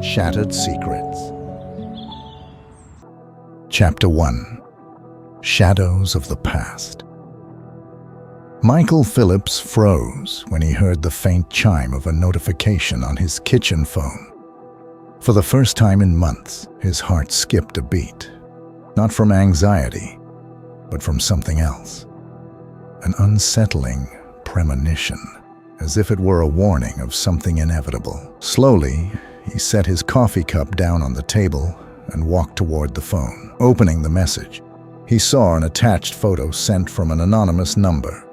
Shattered Secrets. Chapter 1. Shadows of the Past. Michael Phillips froze when he heard the faint chime of a notification on his kitchen phone. For the first time in months, his heart skipped a beat. Not from anxiety, but from something else. An unsettling premonition, as if it were a warning of something inevitable. Slowly, he set his coffee cup down on the table and walked toward the phone. Opening the message, he saw an attached photo sent from an anonymous number.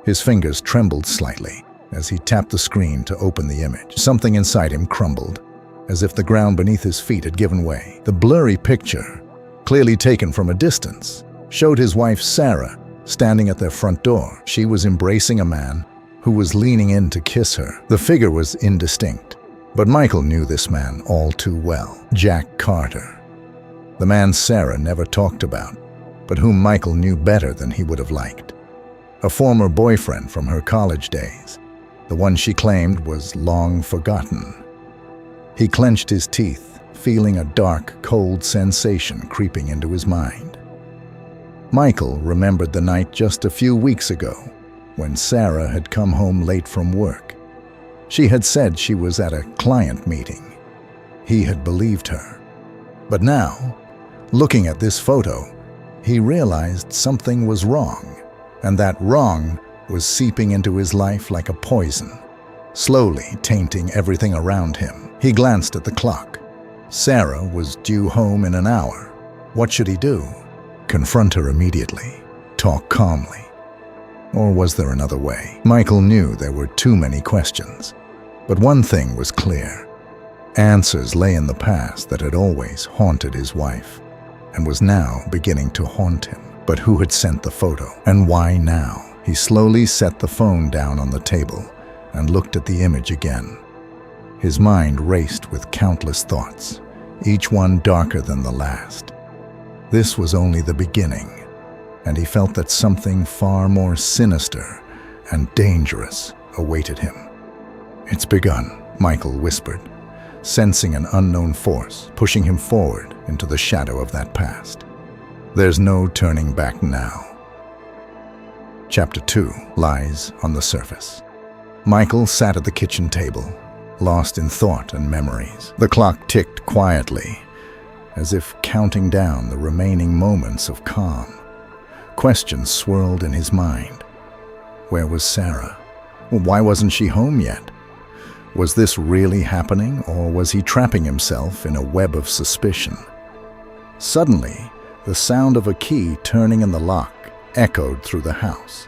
His fingers trembled slightly as he tapped the screen to open the image. Something inside him crumbled, as if the ground beneath his feet had given way. The blurry picture, clearly taken from a distance, showed his wife Sarah standing at their front door. She was embracing a man who was leaning in to kiss her. The figure was indistinct, but Michael knew this man all too well. Jack Carter. The man Sarah never talked about, but whom Michael knew better than he would have liked. A former boyfriend from her college days, the one she claimed was long forgotten. He clenched his teeth, feeling a dark, cold sensation creeping into his mind. Michael remembered the night just a few weeks ago, when Sarah had come home late from work. She had said she was at a client meeting. He had believed her. But now, looking at this photo, he realized something was wrong, and that wrong was seeping into his life like a poison, slowly tainting everything around him. He glanced at the clock. Sarah was due home in an hour. What should he do? Confront her immediately? Talk calmly? Or was there another way? Michael knew there were too many questions. But one thing was clear. Answers lay in the past that had always haunted his wife, and was now beginning to haunt him. But who had sent the photo? And why now? He slowly set the phone down on the table and looked at the image again. His mind raced with countless thoughts, each one darker than the last. This was only the beginning, and he felt that something far more sinister and dangerous awaited him. "It's begun," Michael whispered, sensing an unknown force pushing him forward into the shadow of that past. There's no turning back now. Chapter 2. Lies on the Surface. Michael sat at the kitchen table, lost in thought and memories. The clock ticked quietly, as if counting down the remaining moments of calm. Questions swirled in his mind. Where was Sarah? Why wasn't she home yet? Was this really happening, or was he trapping himself in a web of suspicion? Suddenly, the sound of a key turning in the lock echoed through the house.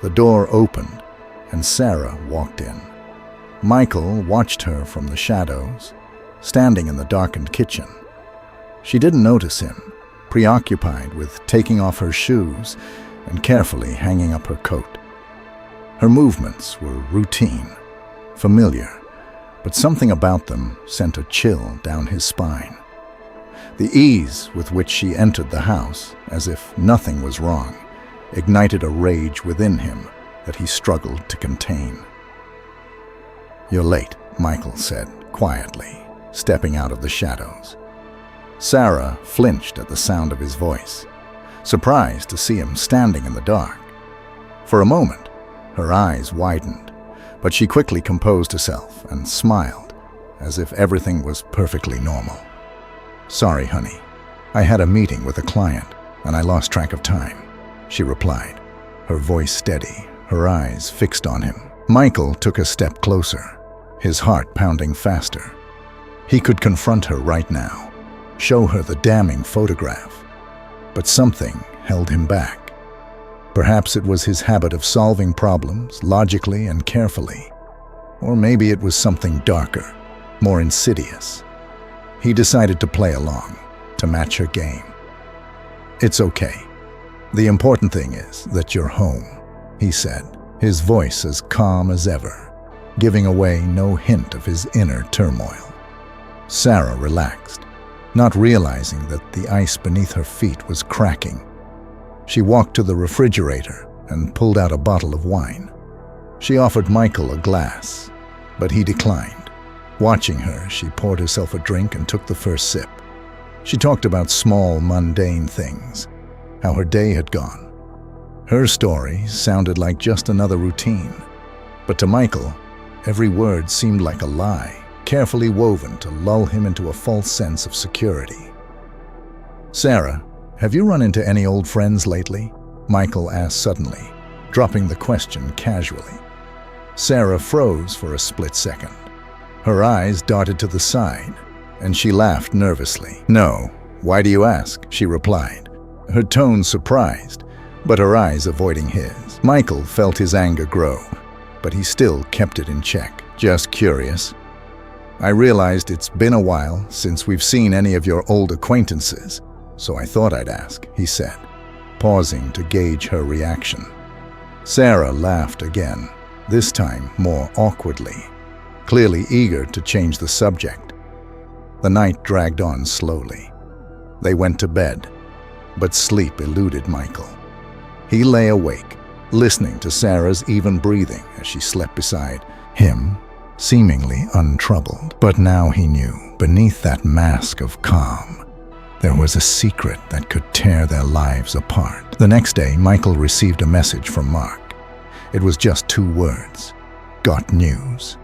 The door opened, and Sarah walked in. Michael watched her from the shadows, standing in the darkened kitchen. She didn't notice him, preoccupied with taking off her shoes and carefully hanging up her coat. Her movements were routine, familiar, but something about them sent a chill down his spine. The ease with which she entered the house, as if nothing was wrong, ignited a rage within him that he struggled to contain. "You're late," Michael said quietly, stepping out of the shadows. Sarah flinched at the sound of his voice, surprised to see him standing in the dark. For a moment, her eyes widened, but she quickly composed herself and smiled, as if everything was perfectly normal. "Sorry, honey. I had a meeting with a client, and I lost track of time," she replied, her voice steady, her eyes fixed on him. Michael took a step closer, his heart pounding faster. He could confront her right now, show her the damning photograph, but something held him back. Perhaps it was his habit of solving problems logically and carefully, or maybe it was something darker, more insidious. He decided to play along, to match her game. "It's okay. The important thing is that you're home," he said, his voice as calm as ever, giving away no hint of his inner turmoil. Sarah relaxed, not realizing that the ice beneath her feet was cracking. She walked to the refrigerator and pulled out a bottle of wine. She offered Michael a glass, but he declined, Watching her, she poured herself a drink and took the first sip. She talked about small, mundane things, how her day had gone. Her story sounded like just another routine, but to Michael, every word seemed like a lie, carefully woven to lull him into a false sense of security. "Sarah, have you run into any old friends lately?" Michael asked suddenly, dropping the question casually. Sarah froze for a split second. Her eyes darted to the side, and she laughed nervously. "No, why do you ask?" she replied, her tone surprised, but her eyes avoiding his. Michael felt his anger grow, but he still kept it in check. "Just curious. I realized it's been a while since we've seen any of your old acquaintances, so I thought I'd ask," he said, pausing to gauge her reaction. Sarah laughed again, this time more awkwardly, clearly eager to change the subject. The night dragged on slowly. They went to bed, but sleep eluded Michael. He lay awake, listening to Sarah's even breathing as she slept beside him, seemingly untroubled. But now he knew, beneath that mask of calm, there was a secret that could tear their lives apart. The next day, Michael received a message from Mark. It was just 2 words: "Got news."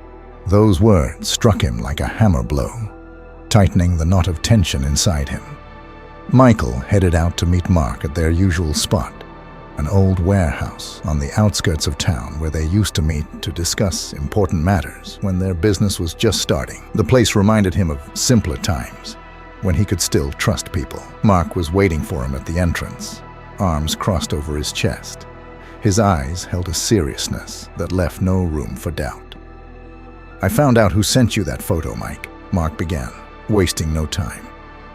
Those words struck him like a hammer blow, tightening the knot of tension inside him. Michael headed out to meet Mark at their usual spot, an old warehouse on the outskirts of town where they used to meet to discuss important matters when their business was just starting. The place reminded him of simpler times, when he could still trust people. Mark was waiting for him at the entrance, arms crossed over his chest. His eyes held a seriousness that left no room for doubt. "I found out who sent you that photo, Mike," Mark began, wasting no time.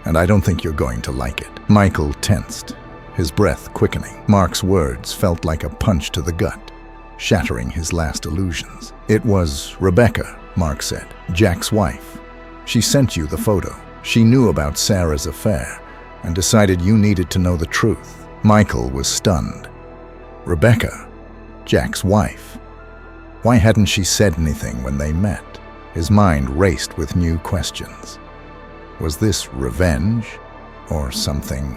"And I don't think you're going to like it." Michael tensed, his breath quickening. Mark's words felt like a punch to the gut, shattering his last illusions. "It was Rebecca," Mark said, "Jack's wife. She sent you the photo. She knew about Sarah's affair and decided you needed to know the truth." Michael was stunned. Rebecca, Jack's wife. Why hadn't she said anything when they met? His mind raced with new questions. Was this revenge or something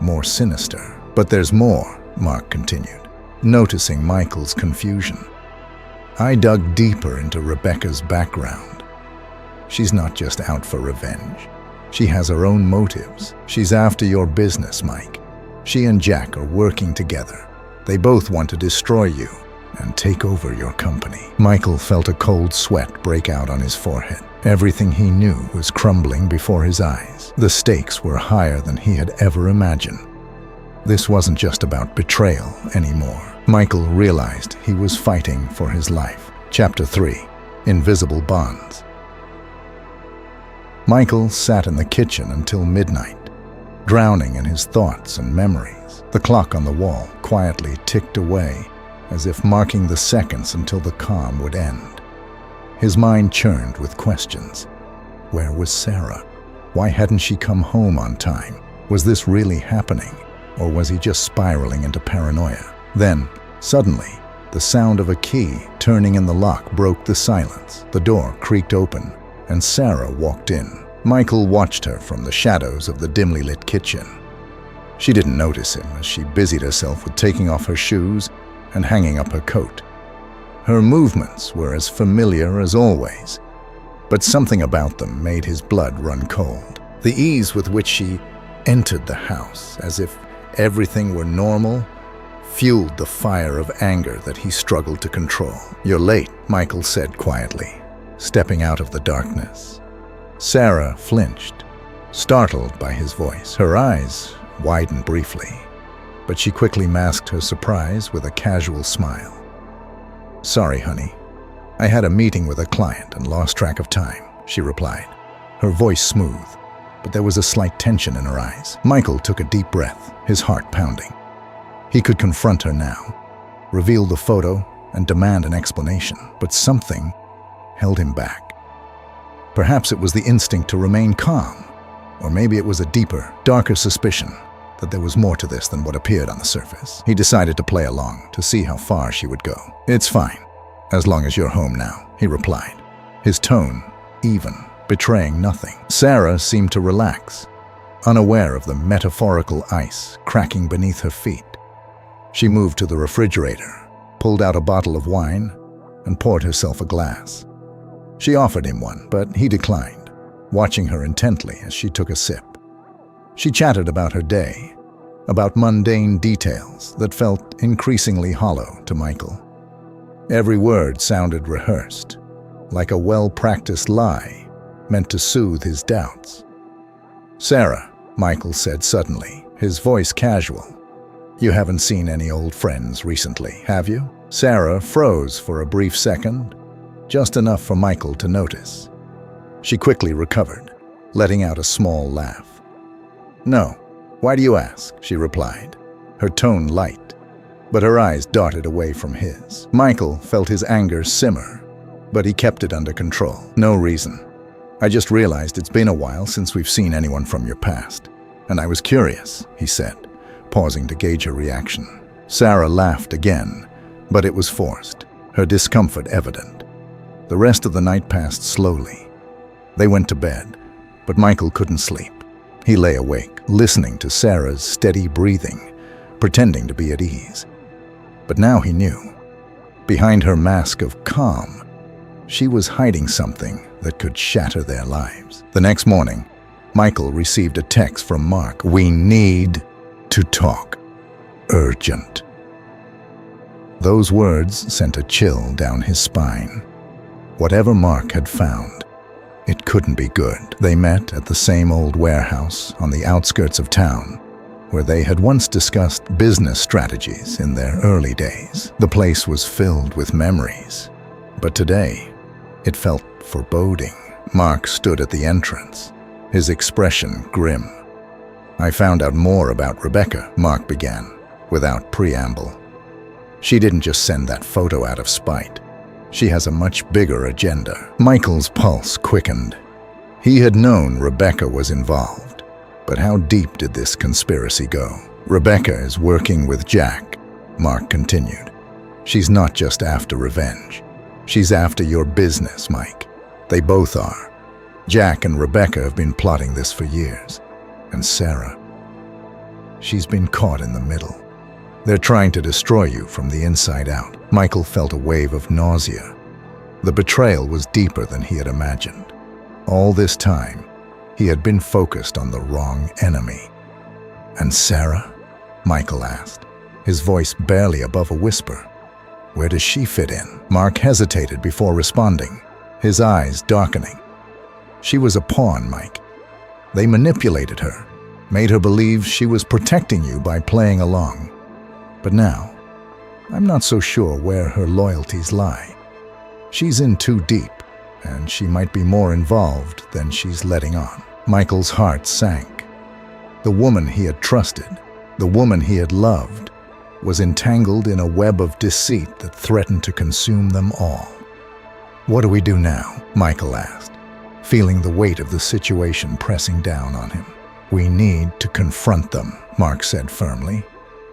more sinister? "But there's more," Mark continued, noticing Michael's confusion. "I dug deeper into Rebecca's background. She's not just out for revenge. She has her own motives. She's after your business, Mike. She and Jack are working together. They both want to destroy you and take over your company." Michael felt a cold sweat break out on his forehead. Everything he knew was crumbling before his eyes. The stakes were higher than he had ever imagined. This wasn't just about betrayal anymore. Michael realized he was fighting for his life. Chapter 3: Invisible Bonds. Michael sat in the kitchen until midnight, drowning in his thoughts and memories. The clock on the wall quietly ticked away, as if marking the seconds until the calm would end. His mind churned with questions. Where was Sarah? Why hadn't she come home on time? Was this really happening, or was he just spiraling into paranoia? Then, suddenly, the sound of a key turning in the lock broke the silence. The door creaked open, and Sarah walked in. Michael watched her from the shadows of the dimly lit kitchen. She didn't notice him as she busied herself with taking off her shoes and hanging up her coat. Her movements were as familiar as always, but something about them made his blood run cold. The ease with which she entered the house, as if everything were normal, fueled the fire of anger that he struggled to control. "You're late," Michael said quietly, stepping out of the darkness. Sarah flinched, startled by his voice. Her eyes widened briefly, but she quickly masked her surprise with a casual smile. "Sorry, honey. I had a meeting with a client and lost track of time," she replied, her voice smooth, but there was a slight tension in her eyes. Michael took a deep breath, his heart pounding. He could confront her now, reveal the photo, and demand an explanation, but something held him back. Perhaps it was the instinct to remain calm, or maybe it was a deeper, darker suspicion that there was more to this than what appeared on the surface. He decided to play along, to see how far she would go. "It's fine, as long as you're home now," he replied, his tone even, betraying nothing. Sarah seemed to relax, unaware of the metaphorical ice cracking beneath her feet. She moved to the refrigerator, pulled out a bottle of wine, and poured herself a glass. She offered him one, but he declined, watching her intently as she took a sip. She chatted about her day, about mundane details that felt increasingly hollow to Michael. Every word sounded rehearsed, like a well-practiced lie meant to soothe his doubts. "Sarah," Michael said suddenly, his voice casual, "you haven't seen any old friends recently, have you?" Sarah froze for a brief second, just enough for Michael to notice. She quickly recovered, letting out a small laugh. "No, why do you ask?" she replied, her tone light, but her eyes darted away from his. Michael felt his anger simmer, but he kept it under control. "No reason. I just realized it's been a while since we've seen anyone from your past, and I was curious," he said, pausing to gauge her reaction. Sarah laughed again, but it was forced, her discomfort evident. The rest of the night passed slowly. They went to bed, but Michael couldn't sleep. He lay awake, listening to Sarah's steady breathing, pretending to be at ease. But now he knew. Behind her mask of calm, she was hiding something that could shatter their lives. The next morning, Michael received a text from Mark. "We need to talk. Urgent." Those words sent a chill down his spine. Whatever Mark had found, it couldn't be good. They met at the same old warehouse on the outskirts of town, where they had once discussed business strategies in their early days. The place was filled with memories, but today, it felt foreboding. Mark stood at the entrance, his expression grim. "I found out more about Rebecca," Mark began, without preamble. "She didn't just send that photo out of spite. She has a much bigger agenda." Michael's pulse quickened. He had known Rebecca was involved, but how deep did this conspiracy go? "Rebecca is working with Jack," Mark continued. "She's not just after revenge. She's after your business, Mike. They both are. Jack and Rebecca have been plotting this for years. And Sarah, she's been caught in the middle. They're trying to destroy you from the inside out." Michael felt a wave of nausea. The betrayal was deeper than he had imagined. All this time, he had been focused on the wrong enemy. "And Sarah?" Michael asked, his voice barely above a whisper. "Where does she fit in?" Mark hesitated before responding, his eyes darkening. "She was a pawn, Mike. They manipulated her, made her believe she was protecting you by playing along. But now, I'm not so sure where her loyalties lie. She's in too deep, and she might be more involved than she's letting on." Michael's heart sank. The woman he had trusted, the woman he had loved, was entangled in a web of deceit that threatened to consume them all. "What do we do now?" Michael asked, feeling the weight of the situation pressing down on him. "We need to confront them," Mark said firmly.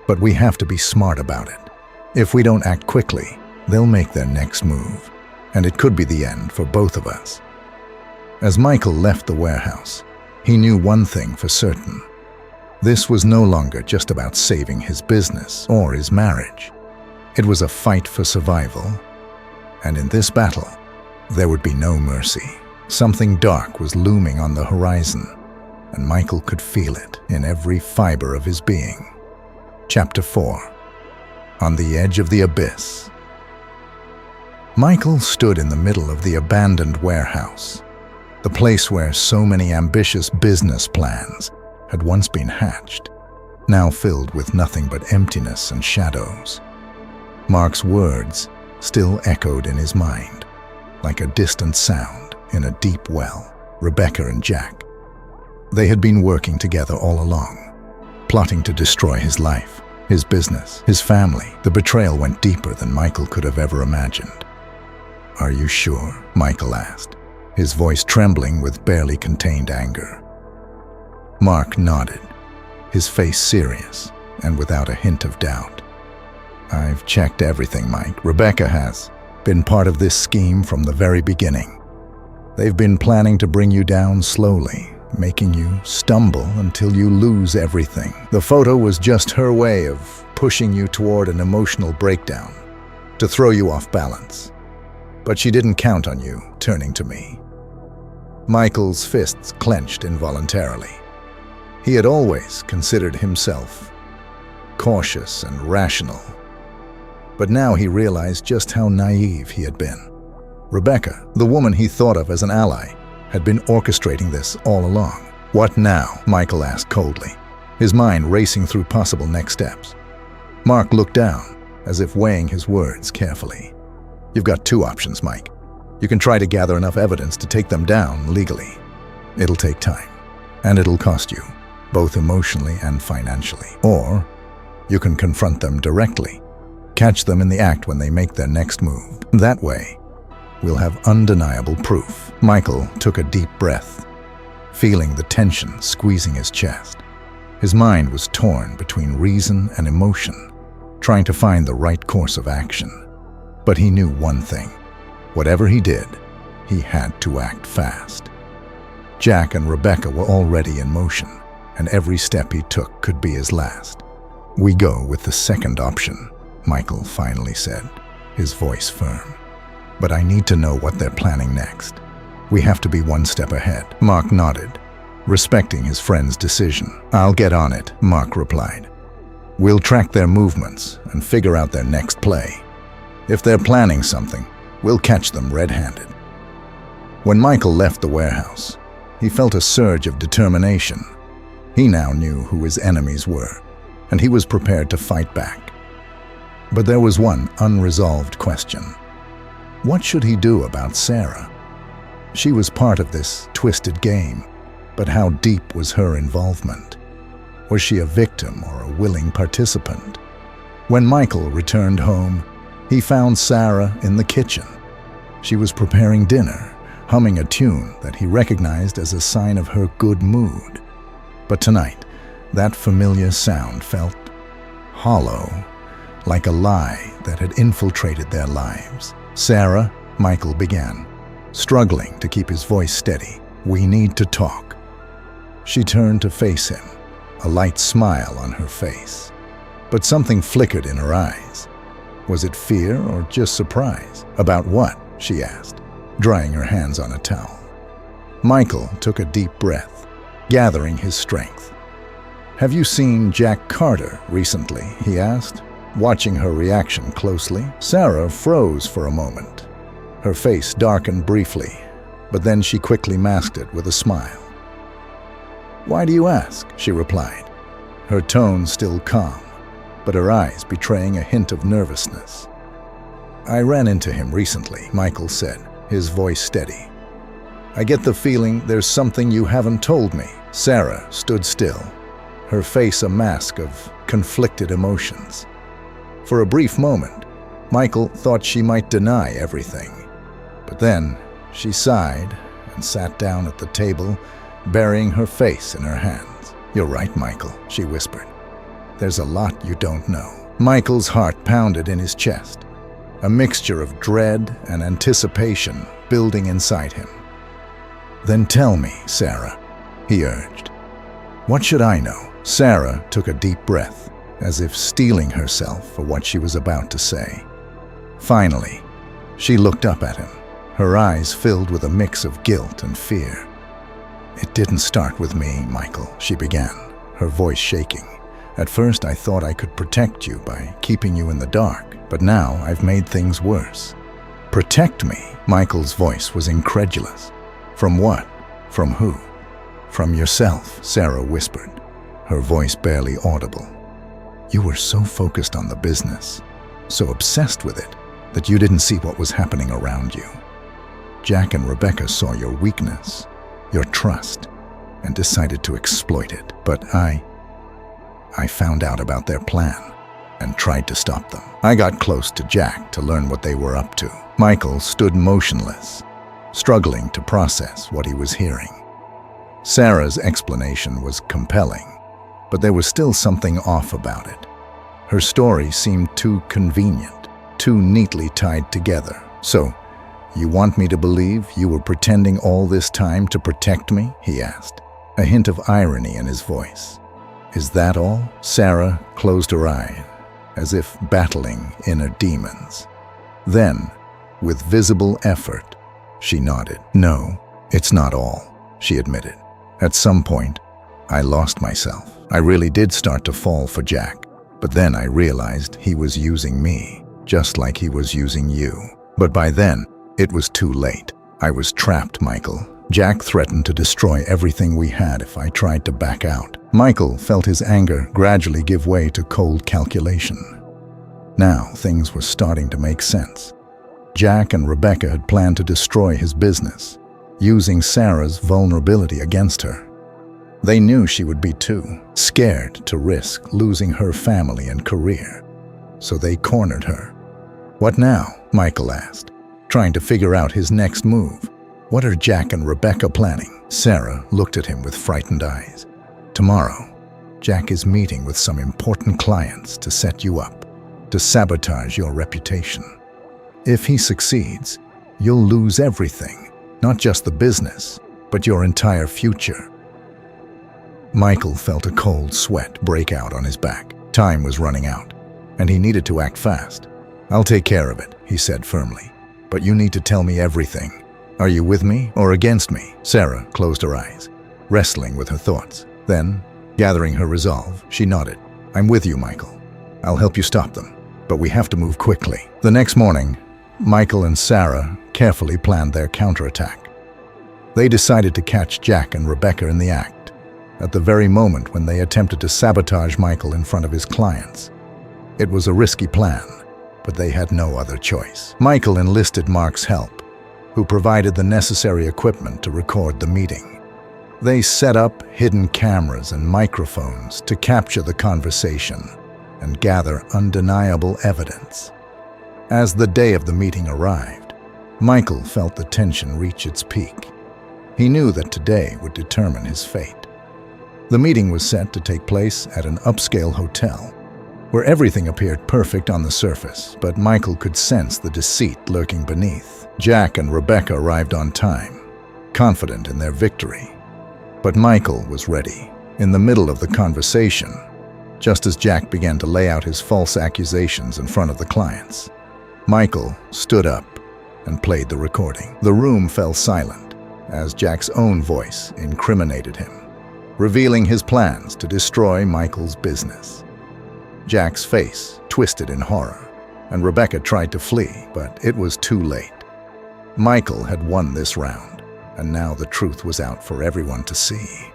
"But we have to be smart about it. If we don't act quickly, they'll make their next move, and it could be the end for both of us." As Michael left the warehouse, he knew one thing for certain. This was no longer just about saving his business or his marriage. It was a fight for survival, and in this battle, there would be no mercy. Something dark was looming on the horizon, and Michael could feel it in every fiber of his being. Chapter 4. On the Edge of the Abyss. Michael stood in the middle of the abandoned warehouse, the place where so many ambitious business plans had once been hatched, now filled with nothing but emptiness and shadows. Mark's words still echoed in his mind, like a distant sound in a deep well. Rebecca and Jack. They had been working together all along, plotting to destroy his life, his business, his family. The betrayal went deeper than Michael could have ever imagined. "Are you sure?" Michael asked, his voice trembling with barely contained anger. Mark nodded, his face serious and without a hint of doubt. "I've checked everything, Mike. Rebecca has been part of this scheme from the very beginning. They've been planning to bring you down slowly, making you stumble until you lose everything. The photo was just her way of pushing you toward an emotional breakdown, to throw you off balance. But she didn't count on you turning to me. Michael's fists clenched involuntarily. He had always considered himself cautious and rational, but now he realized just how naive he had been. Rebecca, the woman he thought of as an ally, had been orchestrating this all along. "What now?" Michael asked coldly, his mind racing through possible next steps. Mark looked down, as if weighing his words carefully. "You've got two options, Mike. You can try to gather enough evidence to take them down legally. It'll take time, and it'll cost you, both emotionally and financially. Or you can confront them directly, catch them in the act when they make their next move. That way, we'll have undeniable proof." Michael took a deep breath, feeling the tension squeezing his chest. His mind was torn between reason and emotion, trying to find the right course of action. But he knew one thing. Whatever he did, he had to act fast. Jack and Rebecca were already in motion, and every step he took could be his last. "We go with the second option," Michael finally said, his voice firm. "But I need to know what they're planning next. We have to be one step ahead." Mark nodded, respecting his friend's decision. "I'll get on it," Mark replied. "We'll track their movements and figure out their next play. If they're planning something, we'll catch them red-handed." When Michael left the warehouse, he felt a surge of determination. He now knew who his enemies were, and he was prepared to fight back. But there was one unresolved question. What should he do about Sarah? She was part of this twisted game, but how deep was her involvement? Was she a victim or a willing participant? When Michael returned home, he found Sarah in the kitchen. She was preparing dinner, humming a tune that he recognized as a sign of her good mood. But tonight, that familiar sound felt hollow, like a lie that had infiltrated their lives. "Sarah," Michael began, struggling to keep his voice steady, "we need to talk." She turned to face him, a light smile on her face. But something flickered in her eyes. Was it fear or just surprise? "About what?" she asked, drying her hands on a towel. Michael took a deep breath, gathering his strength. "Have you seen Jack Carter recently?" he asked, watching her reaction closely. Sarah froze for a moment. Her face darkened briefly, but then she quickly masked it with a smile. "Why do you ask?" she replied, her tone still calm, but her eyes betraying a hint of nervousness. "I ran into him recently," Michael said, his voice steady. "I get the feeling there's something you haven't told me." Sarah stood still, her face a mask of conflicted emotions. For a brief moment, Michael thought she might deny everything. But then she sighed and sat down at the table, burying her face in her hands. "You're right, Michael," she whispered. "There's a lot you don't know." Michael's heart pounded in his chest, a mixture of dread and anticipation building inside him. "Then tell me, Sarah," he urged. "What should I know?" Sarah took a deep breath, as if steeling herself for what she was about to say. Finally, she looked up at him, her eyes filled with a mix of guilt and fear. "It didn't start with me, Michael," she began, her voice shaking. "At first I thought I could protect you by keeping you in the dark, but now I've made things worse." "Protect me?" Michael's voice was incredulous. "From what? From who?" "From yourself," Sarah whispered, her voice barely audible. "You were so focused on the business, so obsessed with it, that you didn't see what was happening around you. Jack and Rebecca saw your weakness, your trust, and decided to exploit it. But I found out about their plan and tried to stop them. I got close to Jack to learn what they were up to." Michael stood motionless, struggling to process what he was hearing. Sarah's explanation was compelling, but there was still something off about it. Her story seemed too convenient, too neatly tied together. "So, You want me to believe you were pretending all this time to protect me?" he asked, a hint of irony in his voice. "Is that all?" Sarah closed her eyes, as if battling inner demons. Then, with visible effort, she nodded. "No, it's not all," she admitted. "At some point, I lost myself. I really did start to fall for Jack, but then I realized he was using me, just like he was using you. But by then, it was too late. I was trapped, Michael. Jack threatened to destroy everything we had if I tried to back out." Michael felt his anger gradually give way to cold calculation. Now things were starting to make sense. Jack and Rebecca had planned to destroy his business, using Sarah's vulnerability against her. They knew she would be too scared to risk losing her family and career, so they cornered her. "What now?" Michael asked, trying to figure out his next move. "What are Jack and Rebecca planning?" Sarah looked at him with frightened eyes. "Tomorrow, Jack is meeting with some important clients to set you up, to sabotage your reputation. If he succeeds, you'll lose everything, not just the business, but your entire future." Michael felt a cold sweat break out on his back. Time was running out, and he needed to act fast. "I'll take care of it," he said firmly. "But you need to tell me everything. Are you with me or against me?" Sarah closed her eyes, wrestling with her thoughts. Then, gathering her resolve, she nodded. "I'm with you, Michael. I'll help you stop them, but we have to move quickly." The next morning, Michael and Sarah carefully planned their counterattack. They decided to catch Jack and Rebecca in the act, at the very moment when they attempted to sabotage Michael in front of his clients. It was a risky plan, but they had no other choice. Michael enlisted Mark's help, who provided the necessary equipment to record the meeting. They set up hidden cameras and microphones to capture the conversation and gather undeniable evidence. As the day of the meeting arrived, Michael felt the tension reach its peak. He knew that today would determine his fate. The meeting was set to take place at an upscale hotel, where everything appeared perfect on the surface, but Michael could sense the deceit lurking beneath. Jack and Rebecca arrived on time, confident in their victory. But Michael was ready. In the middle of the conversation, just as Jack began to lay out his false accusations in front of the clients, Michael stood up and played the recording. The room fell silent as Jack's own voice incriminated him, revealing his plans to destroy Michael's business. Jack's face twisted in horror, and Rebecca tried to flee, but it was too late. Michael had won this round, and now the truth was out for everyone to see.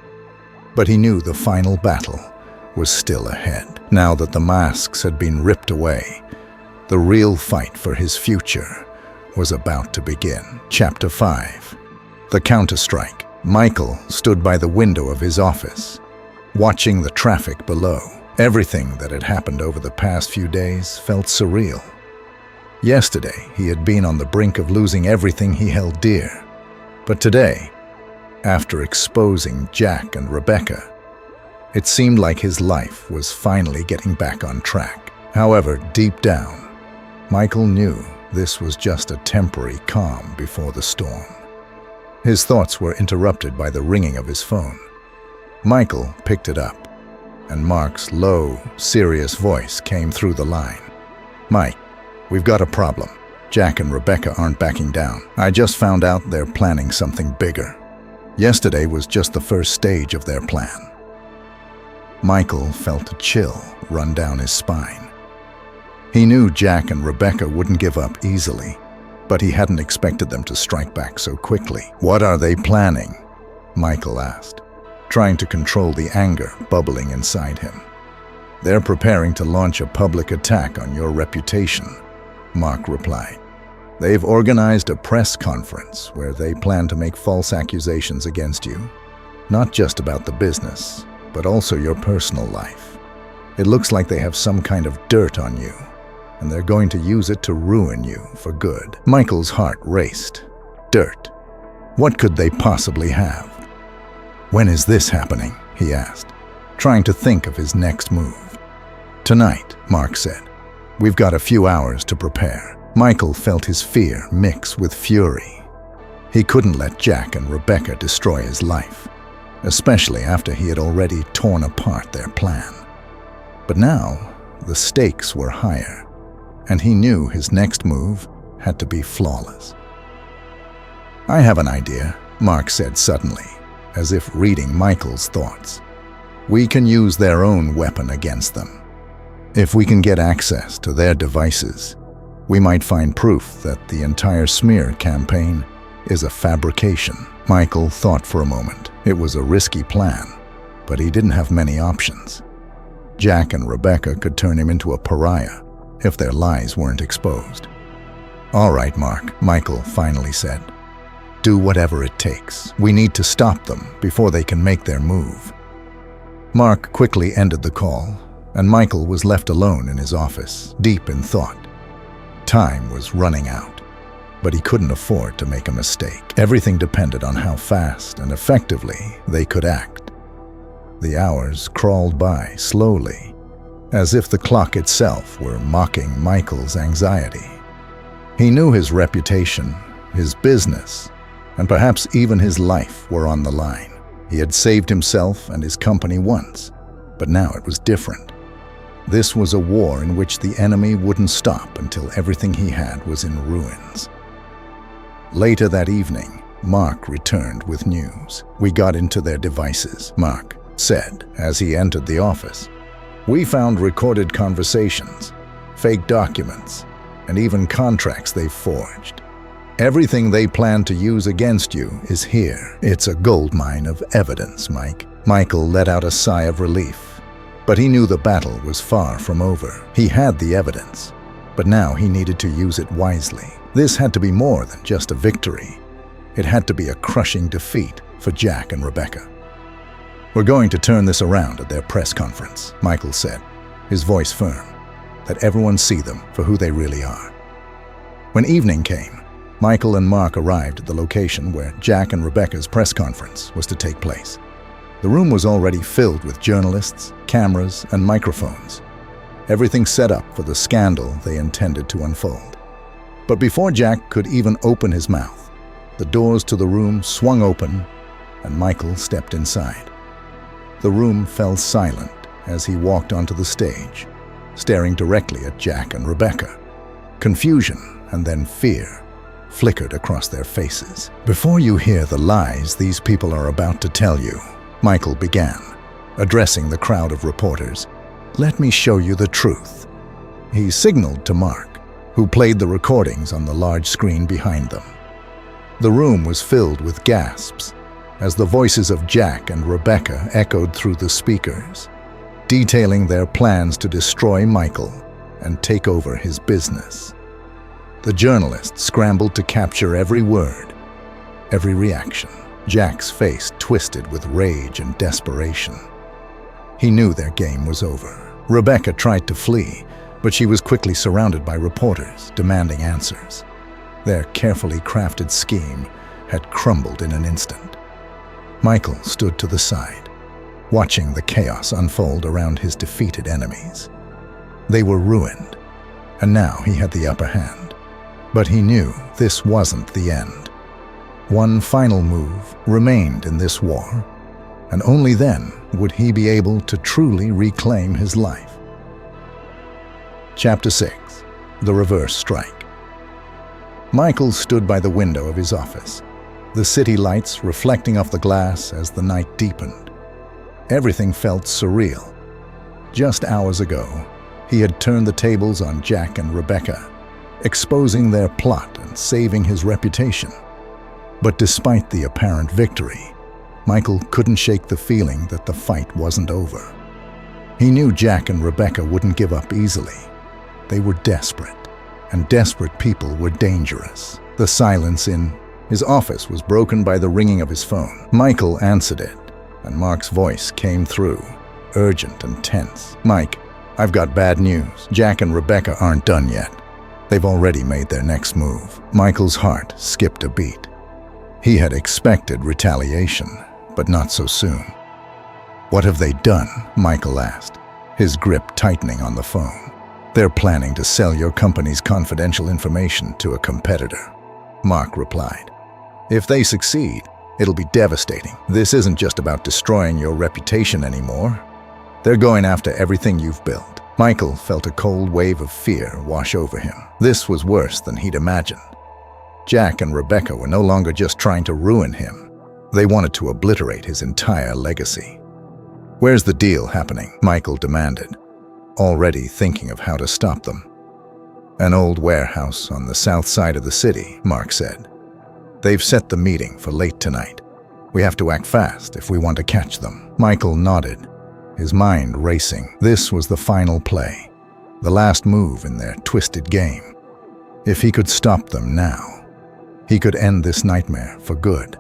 But he knew the final battle was still ahead. Now that the masks had been ripped away, the real fight for his future was about to begin. Chapter 5. The Counterstrike. Michael stood by the window of his office, watching the traffic below. Everything that had happened over the past few days felt surreal. Yesterday, he had been on the brink of losing everything he held dear. But today, after exposing Jack and Rebecca, it seemed like his life was finally getting back on track. However, deep down, Michael knew this was just a temporary calm before the storm. His thoughts were interrupted by the ringing of his phone. Michael picked it up, and Mark's low, serious voice came through the line. "Mike, we've got a problem. Jack and Rebecca aren't backing down. I just found out they're planning something bigger. Yesterday was just the first stage of their plan." Michael felt a chill run down his spine. He knew Jack and Rebecca wouldn't give up easily, but he hadn't expected them to strike back so quickly. "What are they planning?" Michael asked, trying to control the anger bubbling inside him. "They're preparing to launch a public attack on your reputation," Mark replied. "They've organized a press conference where they plan to make false accusations against you, not just about the business, but also your personal life. It looks like they have some kind of dirt on you, and they're going to use it to ruin you for good." Michael's heart raced. Dirt. What could they possibly have? "When is this happening?" he asked, trying to think of his next move. "Tonight," Mark said. "We've got a few hours to prepare. Michael felt his fear mix with fury. He couldn't let Jack and Rebecca destroy his life, especially after he had already torn apart their plan. But now, the stakes were higher, and he knew his next move had to be flawless. "I have an idea," Mark said suddenly, as if reading Michael's thoughts. "We can use their own weapon against them. If we can get access to their devices, we might find proof that the entire smear campaign is a fabrication." Michael thought for a moment. It was a risky plan, but he didn't have many options. Jack and Rebecca could turn him into a pariah if their lies weren't exposed. "All right, Mark," Michael finally said. "Do whatever it takes. We need to stop them before they can make their move." Mark quickly ended the call, and Michael was left alone in his office, deep in thought. Time was running out, but he couldn't afford to make a mistake. Everything depended on how fast and effectively they could act. The hours crawled by slowly, as if the clock itself were mocking Michael's anxiety. He knew his reputation, his business, and perhaps even his life were on the line. He had saved himself and his company once, but now it was different. This was a war in which the enemy wouldn't stop until everything he had was in ruins. Later that evening, Mark returned with news. "We got into their devices," Mark said as he entered the office. "We found recorded conversations, fake documents, and even contracts they've forged. Everything they plan to use against you is here. It's a goldmine of evidence, Mike." Michael let out a sigh of relief. But he knew the battle was far from over. He had the evidence, but now he needed to use it wisely. This had to be more than just a victory. It had to be a crushing defeat for Jack and Rebecca. "We're going to turn this around at their press conference," Michael said, his voice firm. "Let everyone see them for who they really are." When evening came, Michael and Mark arrived at the location where Jack and Rebecca's press conference was to take place. The room was already filled with journalists, cameras, and microphones, everything set up for the scandal they intended to unfold. But before Jack could even open his mouth, the doors to the room swung open and Michael stepped inside. The room fell silent as he walked onto the stage, staring directly at Jack and Rebecca. Confusion and then fear flickered across their faces. "Before you hear the lies these people are about to tell you," Michael began, addressing the crowd of reporters, "let me show you the truth." He signaled to Mark, who played the recordings on the large screen behind them. The room was filled with gasps as the voices of Jack and Rebecca echoed through the speakers, detailing their plans to destroy Michael and take over his business. The journalists scrambled to capture every word, every reaction. Jack's face twisted with rage and desperation. He knew their game was over. Rebecca tried to flee, but she was quickly surrounded by reporters demanding answers. Their carefully crafted scheme had crumbled in an instant. Michael stood to the side, watching the chaos unfold around his defeated enemies. They were ruined, and now he had the upper hand. But he knew this wasn't the end. One final move remained in this war, and only then would he be able to truly reclaim his life. Chapter 6. The Reverse Strike. Michael stood by the window of his office, the city lights reflecting off the glass as the night deepened. Everything felt surreal. Just hours ago, he had turned the tables on Jack and Rebecca, exposing their plot and saving his reputation. But despite the apparent victory, Michael couldn't shake the feeling that the fight wasn't over. He knew Jack and Rebecca wouldn't give up easily. They were desperate, and desperate people were dangerous. The silence in his office was broken by the ringing of his phone. Michael answered it, and Mark's voice came through, urgent and tense. "Mike, I've got bad news. Jack and Rebecca aren't done yet. They've already made their next move." Michael's heart skipped a beat. He had expected retaliation, but not so soon. "What have they done?" Michael asked, his grip tightening on the phone. They're planning to sell your company's confidential information to a competitor, Mark replied. If they succeed, it'll be devastating. This isn't just about destroying your reputation anymore. They're going after everything you've built. Michael felt a cold wave of fear wash over him. This was worse than he'd imagined. Jack and Rebecca were no longer just trying to ruin him. They wanted to obliterate his entire legacy. Where's the deal happening? Michael demanded, already thinking of how to stop them. An old warehouse on the south side of the city, Mark said. They've set the meeting for late tonight. We have to act fast if we want to catch them. Michael nodded, his mind racing. This was the final play, the last move in their twisted game. If he could stop them now, he could end this nightmare for good.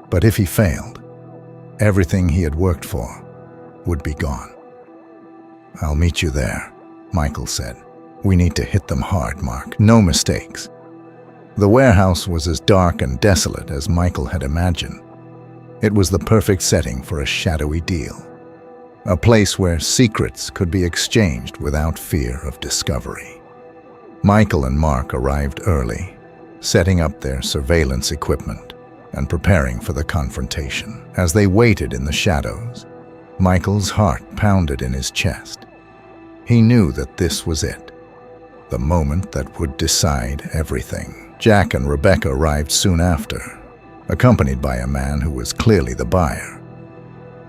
But if he failed, everything he had worked for would be gone. I'll meet you there, Michael said. We need to hit them hard, Mark. No mistakes. The warehouse was as dark and desolate as Michael had imagined. It was the perfect setting for a shadowy deal. A place where secrets could be exchanged without fear of discovery. Michael and Mark arrived early, setting up their surveillance equipment and preparing for the confrontation. As they waited in the shadows, Michael's heart pounded in his chest. He knew that this was it, the moment that would decide everything. Jack and Rebecca arrived soon after, accompanied by a man who was clearly the buyer.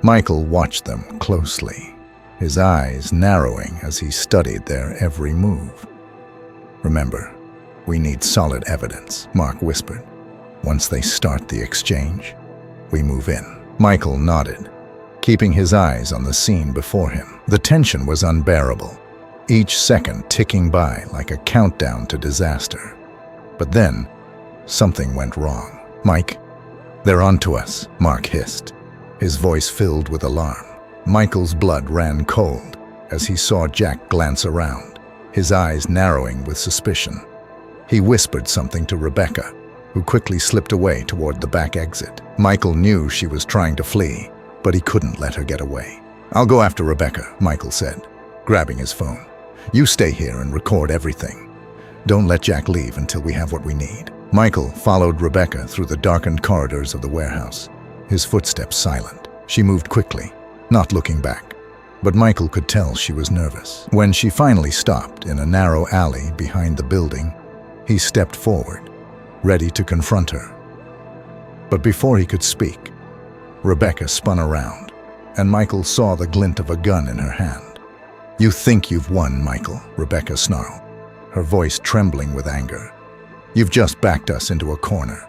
Michael watched them closely, his eyes narrowing as he studied their every move. Remember, we need solid evidence, Mark whispered. Once they start the exchange, we move in. Michael nodded, keeping his eyes on the scene before him. The tension was unbearable, each second ticking by like a countdown to disaster. But then, something went wrong. Mike, they're onto us, Mark hissed, his voice filled with alarm. Michael's blood ran cold as he saw Jack glance around, his eyes narrowing with suspicion. He whispered something to Rebecca, who quickly slipped away toward the back exit. Michael knew she was trying to flee, but he couldn't let her get away. I'll go after Rebecca, Michael said, grabbing his phone. You stay here and record everything. Don't let Jack leave until we have what we need. Michael followed Rebecca through the darkened corridors of the warehouse, his footsteps silent. She moved quickly, not looking back, but Michael could tell she was nervous. When she finally stopped in a narrow alley behind the building, he stepped forward, ready to confront her. But before he could speak, Rebecca spun around, and Michael saw the glint of a gun in her hand. You think you've won, Michael, Rebecca snarled, her voice trembling with anger. You've just backed us into a corner,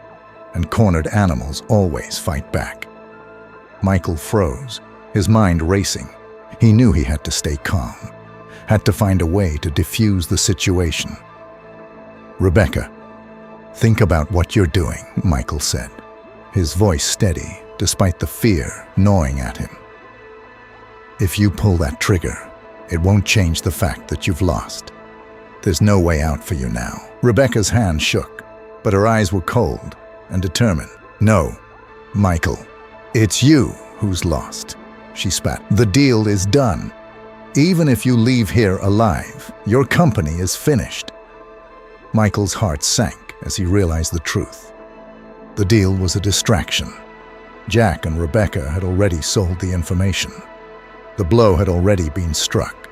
and cornered animals always fight back. Michael froze, his mind racing. He knew he had to stay calm, had to find a way to defuse the situation. Rebecca, think about what you're doing, Michael said, his voice steady despite the fear gnawing at him. If you pull that trigger, it won't change the fact that you've lost. There's no way out for you now. Rebecca's hand shook, but her eyes were cold and determined. No, Michael, it's you who's lost, she spat. The deal is done. Even if you leave here alive, your company is finished. Michael's heart sank as he realized the truth. The deal was a distraction. Jack and Rebecca had already sold the information. The blow had already been struck.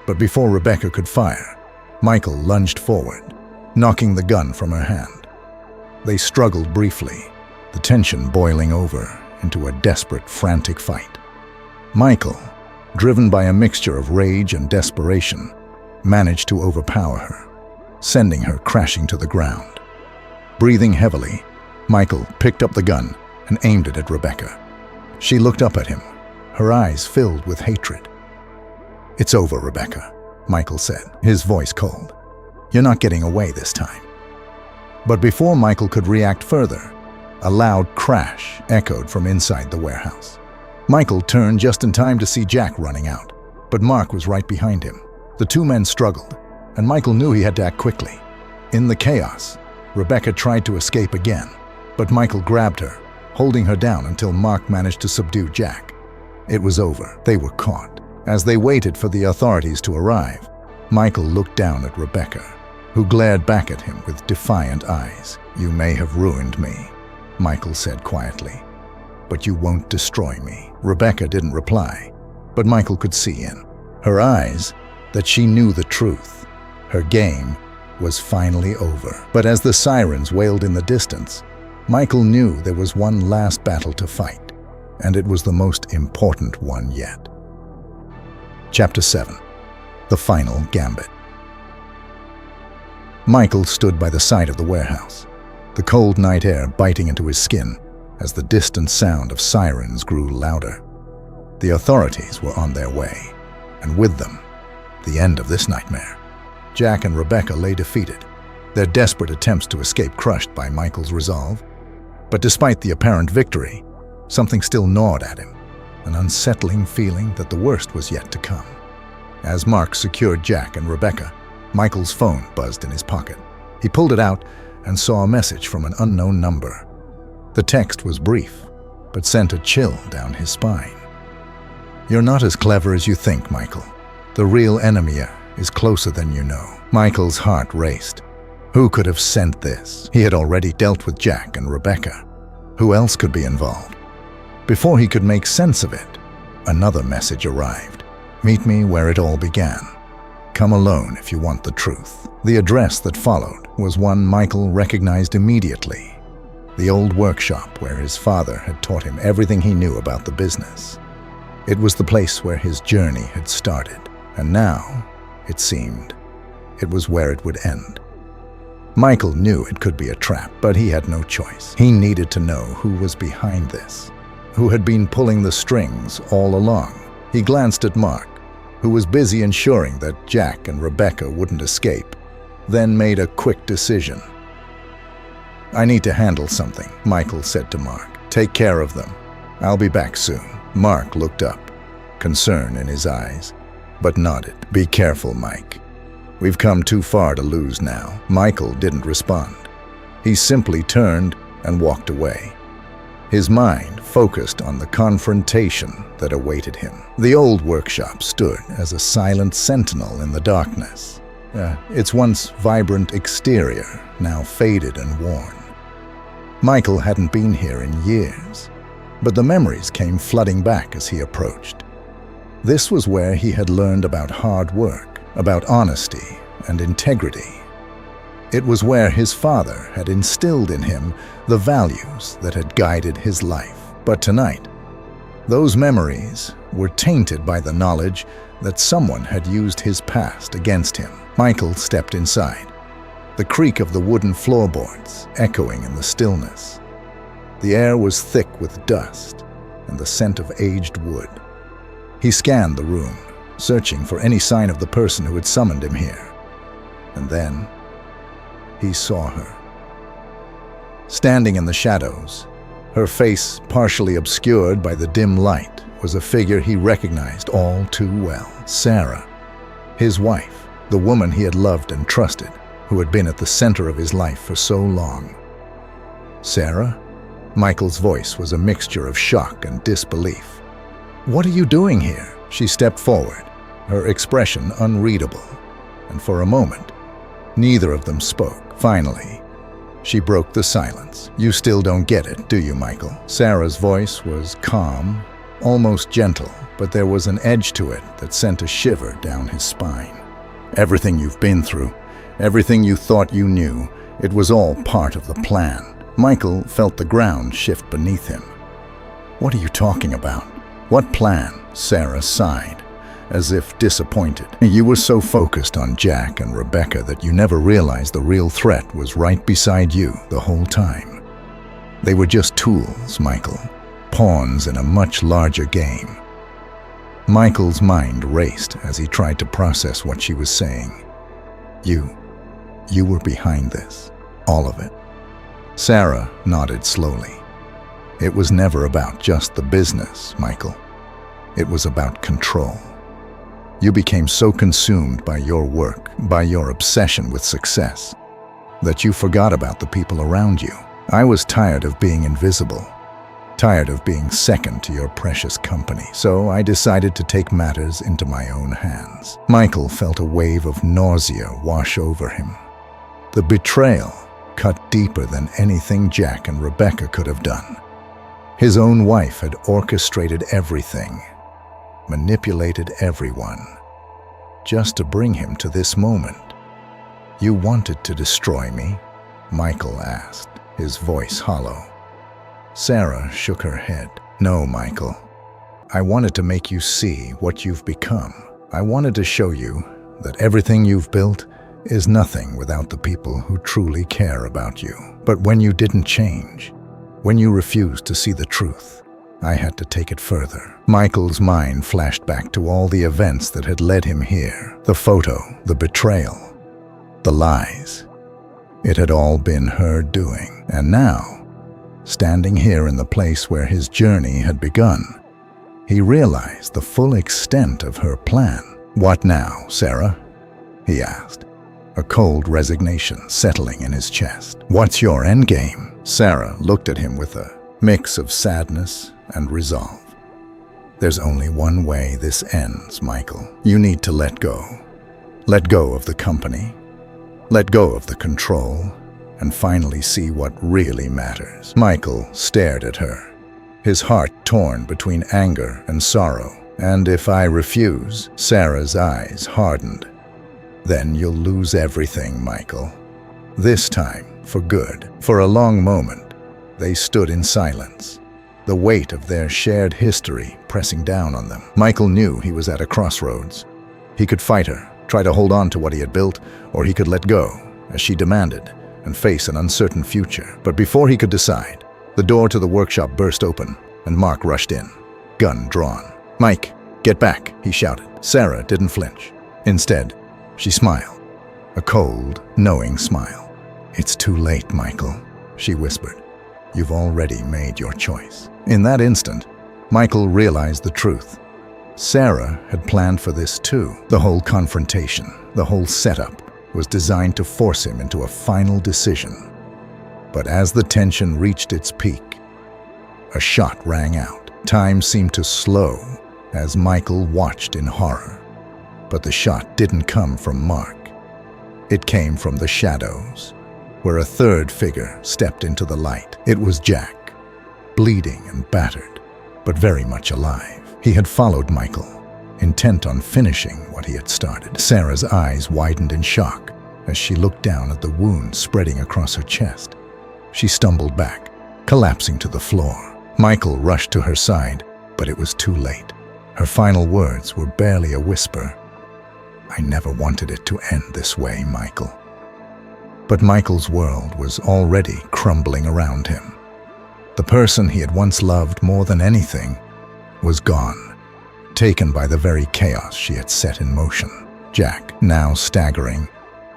But before Rebecca could fire, Michael lunged forward, knocking the gun from her hand. They struggled briefly, the tension boiling over into a desperate, frantic fight. Michael, driven by a mixture of rage and desperation, managed to overpower her, sending her crashing to the ground. Breathing heavily, Michael picked up the gun and aimed it at Rebecca. She looked up at him, her eyes filled with hatred. It's over, Rebecca, Michael said, his voice cold. You're not getting away this time. But before Michael could react further, a loud crash echoed from inside the warehouse. Michael turned just in time to see Jack running out, but Mark was right behind him. The two men struggled, and Michael knew he had to act quickly. In the chaos, Rebecca tried to escape again, but Michael grabbed her, holding her down until Mark managed to subdue Jack. It was over. They were caught. As they waited for the authorities to arrive, Michael looked down at Rebecca, who glared back at him with defiant eyes. "You may have ruined me," Michael said quietly, "but you won't destroy me." Rebecca didn't reply, but Michael could see in her eyes that she knew the truth. Her game was finally over. But as the sirens wailed in the distance, Michael knew there was one last battle to fight, and it was the most important one yet. Chapter 7. The Final Gambit. Michael stood by the side of the warehouse, the cold night air biting into his skin as the distant sound of sirens grew louder. The authorities were on their way, and with them, the end of this nightmare. Jack and Rebecca lay defeated, their desperate attempts to escape crushed by Michael's resolve. But despite the apparent victory, something still gnawed at him, an unsettling feeling that the worst was yet to come. As Mark secured Jack and Rebecca, Michael's phone buzzed in his pocket. He pulled it out and saw a message from an unknown number. The text was brief, but sent a chill down his spine. "You're not as clever as you think, Michael. The real enemy is closer than you know." Michael's heart raced. Who could have sent this? He had already dealt with Jack and Rebecca. Who else could be involved? Before he could make sense of it, another message arrived. "Meet me where it all began. Come alone if you want the truth." The address that followed was one Michael recognized immediately. The old workshop where his father had taught him everything he knew about the business. It was the place where his journey had started, and now, it seemed, it was where it would end. Michael knew it could be a trap, but he had no choice. He needed to know who was behind this, who had been pulling the strings all along. He glanced at Mark, who was busy ensuring that Jack and Rebecca wouldn't escape, then made a quick decision. "I need to handle something," Michael said to Mark. "Take care of them. I'll be back soon." Mark looked up, concern in his eyes, but nodded. "Be careful, Mike. We've come too far to lose now." Michael didn't respond. He simply turned and walked away, his mind focused on the confrontation that awaited him. The old workshop stood as a silent sentinel in the darkness, its once vibrant exterior now faded and worn. Michael hadn't been here in years, but the memories came flooding back as he approached. This was where he had learned about hard work, about honesty and integrity. It was where his father had instilled in him the values that had guided his life. But tonight, those memories were tainted by the knowledge that someone had used his past against him. Michael stepped inside, the creak of the wooden floorboards echoing in the stillness. The air was thick with dust and the scent of aged wood. He scanned the room, searching for any sign of the person who had summoned him here. And then he saw her. Standing in the shadows, her face partially obscured by the dim light, was a figure he recognized all too well. Sarah, his wife, the woman he had loved and trusted, who had been at the center of his life for so long. "Sarah?" Michael's voice was a mixture of shock and disbelief. "What are you doing here?" She stepped forward, her expression unreadable, and for a moment, neither of them spoke. Finally, she broke the silence. "You still don't get it, do you, Michael?" Sarah's voice was calm, almost gentle, but there was an edge to it that sent a shiver down his spine. "Everything you've been through, everything you thought you knew, it was all part of the plan." Michael felt the ground shift beneath him. "What are you talking about? What plan?" Sarah sighed, as if disappointed. "You were so focused on Jack and Rebecca that you never realized the real threat was right beside you the whole time. They were just tools, Michael, pawns in a much larger game." Michael's mind raced as he tried to process what she was saying. You were behind this, all of it." Sarah nodded slowly. "It was never about just the business, Michael. It was about control. You became so consumed by your work, by your obsession with success, that you forgot about the people around you. I was tired of being invisible. tired of being second to your precious company. So I decided to take matters into my own hands. Michael felt a wave of nausea wash over him. The betrayal cut deeper than anything Jack and Rebecca could have done. His own wife had orchestrated everything, manipulated everyone, just to bring him to this moment. "You wanted to destroy me?" Michael asked, his voice hollow. Sarah shook her head. "No, Michael. I wanted to make you see what you've become. I wanted to show you that everything you've built is nothing without the people who truly care about you. But when you didn't change, when you refused to see the truth, I had to take it further." Michael's mind flashed back to all the events that had led him here. The photo, the betrayal, the lies. It had all been her doing. And now, standing here in the place where his journey had begun, he realized the full extent of her plan. "What now, Sarah?" he asked, a cold resignation settling in his chest. "What's your endgame?" Sarah looked at him with a mix of sadness and resolve. "There's only one way this ends, Michael. You need to let go. Let go of the company. Let go of the control, and finally see what really matters." Michael stared at her, his heart torn between anger and sorrow. "And if I refuse?" Sarah's eyes hardened. "Then you'll lose everything, Michael. This time, for good." For a long moment, they stood in silence, the weight of their shared history pressing down on them. Michael knew he was at a crossroads. He could fight her, try to hold on to what he had built, or he could let go, as she demanded, and face an uncertain future. But before he could decide, the door to the workshop burst open, and Mark rushed in, gun drawn. "Mike, get back," he shouted. Sarah didn't flinch. Instead, she smiled, a cold, knowing smile. "It's too late, Michael," she whispered. "You've already made your choice." In that instant, Michael realized the truth. Sarah had planned for this too. The whole confrontation, the whole setup, was designed to force him into a final decision. But as the tension reached its peak, a shot rang out. Time seemed to slow as Michael watched in horror. But the shot didn't come from Mark. It came from the shadows, where a third figure stepped into the light. It was Jack, bleeding and battered, but very much alive. He had followed Michael, intent on finishing what he had started. Sarah's eyes widened in shock as she looked down at the wound spreading across her chest. She stumbled back, collapsing to the floor. Michael rushed to her side, but it was too late. Her final words were barely a whisper. "I never wanted it to end this way, Michael." But Michael's world was already crumbling around him. The person he had once loved more than anything was gone, taken by the very chaos she had set in motion. Jack, now staggering,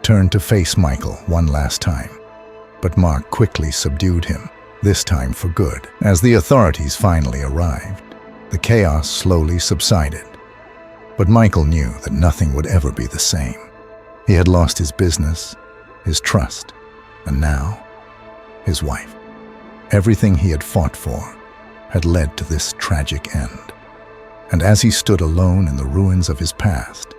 turned to face Michael one last time. But Mark quickly subdued him, this time for good. As the authorities finally arrived, the chaos slowly subsided. But Michael knew that nothing would ever be the same. He had lost his business, his trust, and now, his wife. Everything he had fought for had led to this tragic end. And as he stood alone in the ruins of his past,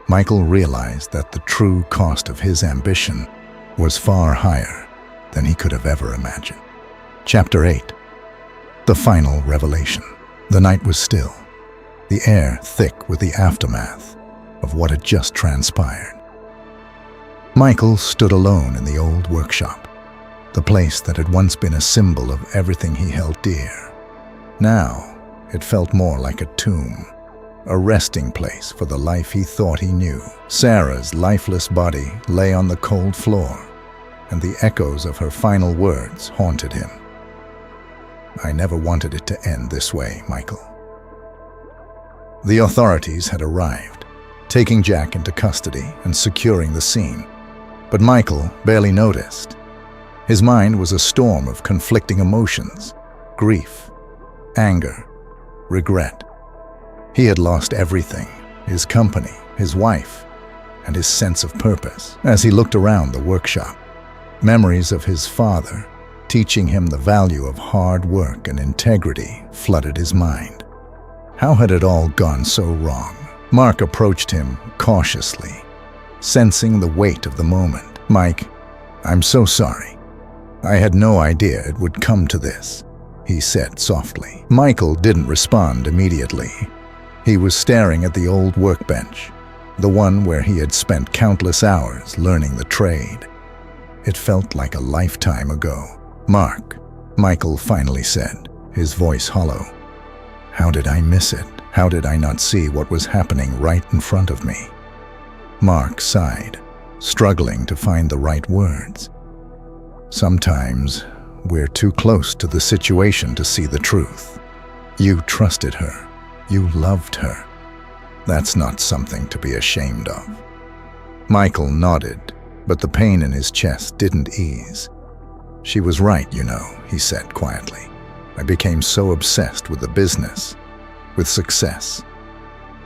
Michael realized that the true cost of his ambition was far higher than he could have ever imagined. Chapter 8. The Final Revelation. The night was still, the air thick with the aftermath of what had just transpired. Michael stood alone in the old workshop, the place that had once been a symbol of everything he held dear. Now, it felt more like a tomb, a resting place for the life he thought he knew. Sarah's lifeless body lay on the cold floor, and the echoes of her final words haunted him. "I never wanted it to end this way, Michael." The authorities had arrived, taking Jack into custody and securing the scene. But Michael barely noticed. His mind was a storm of conflicting emotions: grief, anger, regret. He had lost everything: his company, his wife, and his sense of purpose. As he looked around the workshop, memories of his father, teaching him the value of hard work and integrity, flooded his mind. How had it all gone so wrong? Mark approached him cautiously, sensing the weight of the moment. "Mike, I'm so sorry. I had no idea it would come to this," he said softly. Michael didn't respond immediately. He was staring at the old workbench, the one where he had spent countless hours learning the trade. It felt like a lifetime ago. "Mark," Michael finally said, his voice hollow. "How did I miss it? How did I not see what was happening right in front of me?" Mark sighed, struggling to find the right words. "Sometimes we're too close to the situation to see the truth. You trusted her. You loved her. That's not something to be ashamed of." Michael nodded, but the pain in his chest didn't ease. "She was right, you know," he said quietly. "I became so obsessed with the business, with success,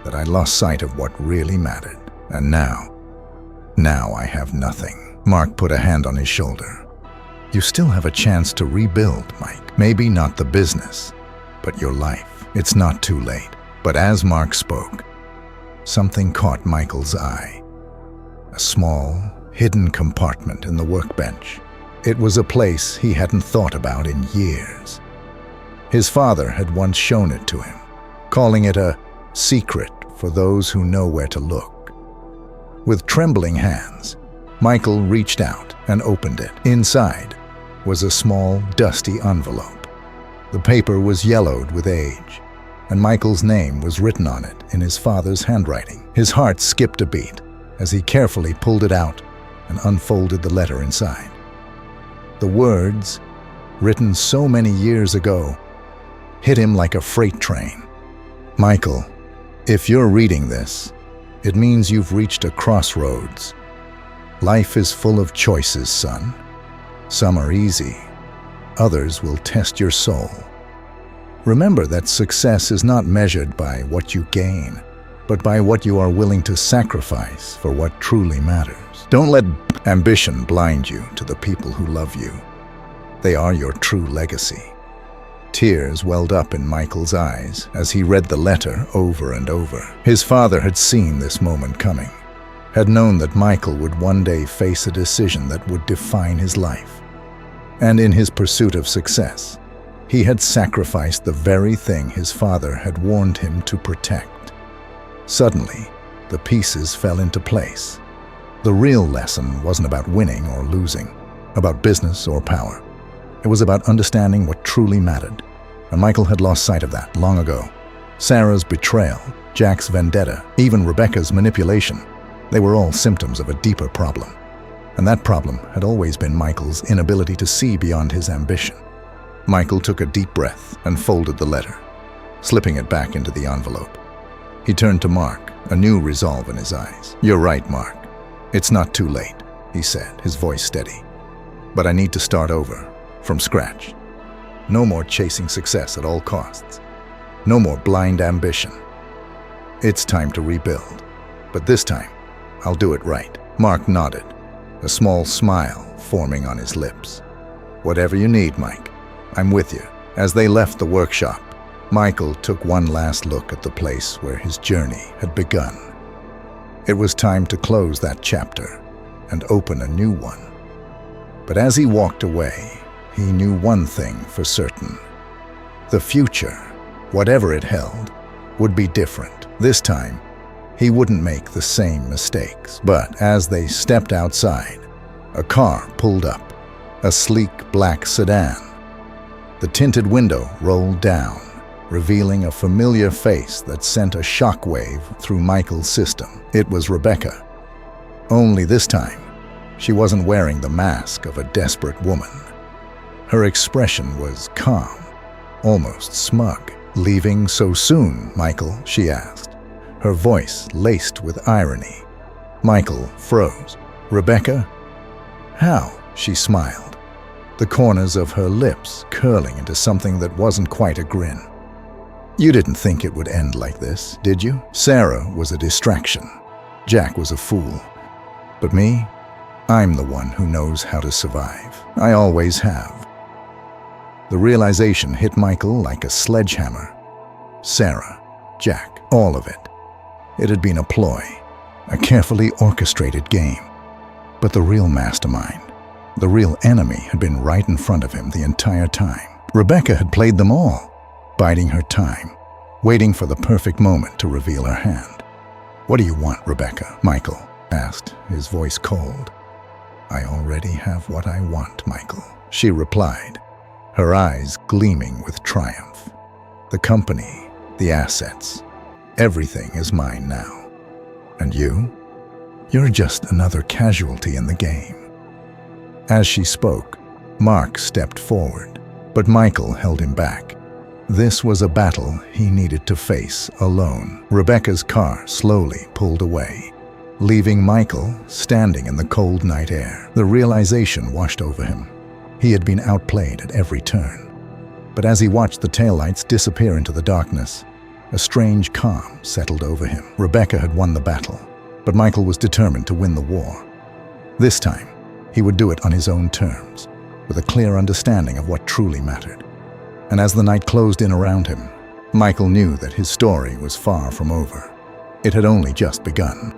that I lost sight of what really mattered. And now I have nothing." Mark put a hand on his shoulder. "You still have a chance to rebuild, Mike. Maybe not the business, but your life. It's not too late." But as Mark spoke, something caught Michael's eye. A small, hidden compartment in the workbench. It was a place he hadn't thought about in years. His father had once shown it to him, calling it a secret for those who know where to look. With trembling hands, Michael reached out and opened it. Inside was a small, dusty envelope. The paper was yellowed with age, and Michael's name was written on it in his father's handwriting. His heart skipped a beat as he carefully pulled it out and unfolded the letter inside. The words, written so many years ago, hit him like a freight train. "Michael, if you're reading this, it means you've reached a crossroads. Life is full of choices, son. Some are easy. Others will test your soul. Remember that success is not measured by what you gain, but by what you are willing to sacrifice for what truly matters. Don't let ambition blind you to the people who love you. They are your true legacy." Tears welled up in Michael's eyes as he read the letter over and over. His father had seen this moment coming, had known that Michael would one day face a decision that would define his life. And in his pursuit of success, he had sacrificed the very thing his father had warned him to protect. Suddenly, the pieces fell into place. The real lesson wasn't about winning or losing, about business or power. It was about understanding what truly mattered, and Michael had lost sight of that long ago. Sarah's betrayal, Jack's vendetta, even Rebecca's manipulation, they were all symptoms of a deeper problem. And that problem had always been Michael's inability to see beyond his ambition. Michael took a deep breath and folded the letter, slipping it back into the envelope. He turned to Mark, a new resolve in his eyes. "You're right, Mark. It's not too late," he said, his voice steady. "But I need to start over, from scratch. No more chasing success at all costs. No more blind ambition. It's time to rebuild. But this time, I'll do it right." Mark nodded, a small smile forming on his lips. "Whatever you need, Mike. I'm with you." As they left the workshop, Michael took one last look at the place where his journey had begun. It was time to close that chapter and open a new one. But as he walked away, he knew one thing for certain. The future, whatever it held, would be different. This time, he wouldn't make the same mistakes. But as they stepped outside, a car pulled up, a sleek black sedan. The tinted window rolled down, revealing a familiar face that sent a shockwave through Michael's system. It was Rebecca. Only this time, she wasn't wearing the mask of a desperate woman. Her expression was calm, almost smug. "Leaving so soon, Michael?" she asked, her voice laced with irony. Michael froze. "Rebecca? How?" she smiled, the corners of her lips curling into something that wasn't quite a grin. "You didn't think it would end like this, did you? Sarah was a distraction. Jack was a fool. But me? I'm the one who knows how to survive. I always have. The realization hit Michael like a sledgehammer. Sarah, Jack, all of it. It had been a ploy, a carefully orchestrated game. But the real mastermind, the real enemy, had been right in front of him the entire time. Rebecca had played them all, biding her time, waiting for the perfect moment to reveal her hand. "What do you want, Rebecca?" Michael asked, his voice cold. "I already have what I want, Michael," she replied, her eyes gleaming with triumph. "The company, the assets, everything is mine now. And you? You're just another casualty in the game." As she spoke, Mark stepped forward, but Michael held him back. This was a battle he needed to face alone. Rebecca's car slowly pulled away, leaving Michael standing in the cold night air. The realization washed over him. He had been outplayed at every turn. But as he watched the taillights disappear into the darkness, a strange calm settled over him. Rebecca had won the battle, but Michael was determined to win the war. This time, he would do it on his own terms, with a clear understanding of what truly mattered. And as the night closed in around him, Michael knew that his story was far from over. It had only just begun.